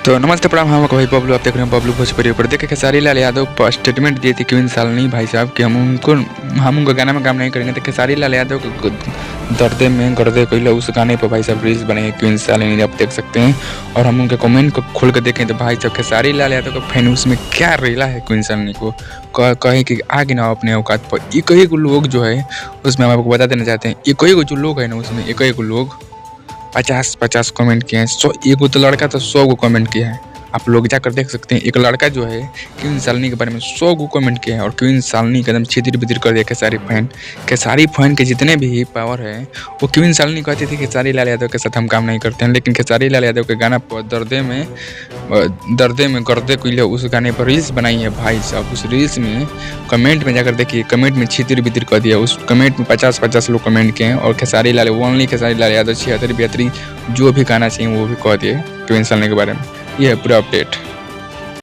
तो नमस्ते प्रणाम, हम भाई बबलू, आप देख रहे हैं बबलू भोजपुरी पर। देखिए खेसारी लाल यादव स्टेटमेंट दिए थे क्वीन सालनी भाई साहब कि हम उनका गाना में काम नहीं करेंगे। तो खेसारी लाल यादव को दर्दे में गर्दे कोई उस गाने पर भाई साहब रील्स बने क्वीन सालनी, आप देख सकते हैं। और हम उनके कमेंट को खोल कर देखें तो भाई साहब खेसारी लाल यादव का फैन उसमें क्या रेला है क्वीन सालनी को कहे कि आगे ना अपने औकात पर। एक ही लोग जो है उसमें हम आपको बता देना चाहते हैं, एक ही जो लोग है ना उसमें एक ही लोग 50-50 कमेंट किए हैं। 100 एक तो लड़का तो 100 को कमेंट किया है। आप लोग जाकर देख सकते हैं। एक लड़का जो है क्वीन सालनी के बारे में 100 को कमेंट किया है और क्वीन सालनी का एकदम छितिर-बितिर कर दिया खेसारी फैन के जितने भी पावर है वो क्वीन सालनी कहती थी खेसारी लाल यादव के साथ हम काम नहीं करते हैं। लेकिन खेसारी लाल यादव के गाना पर दर्दे में गर्दे कोई उस गाने पर रील्स बनाई है भाई साहब। उस रील्स में कमेंट में जाकर देखिए, कमेंट में छितिर-बितिर कर दिया। उस कमेंट में 50-50 लोग कमेंट किए हैं और खेसारी लाल ओनली खेसारी लाल यादव 76-72 जो भी गाना चाहिए वो भी कह दिए क्वीन सालनी के बारे में। ये है पूरा अपडेट।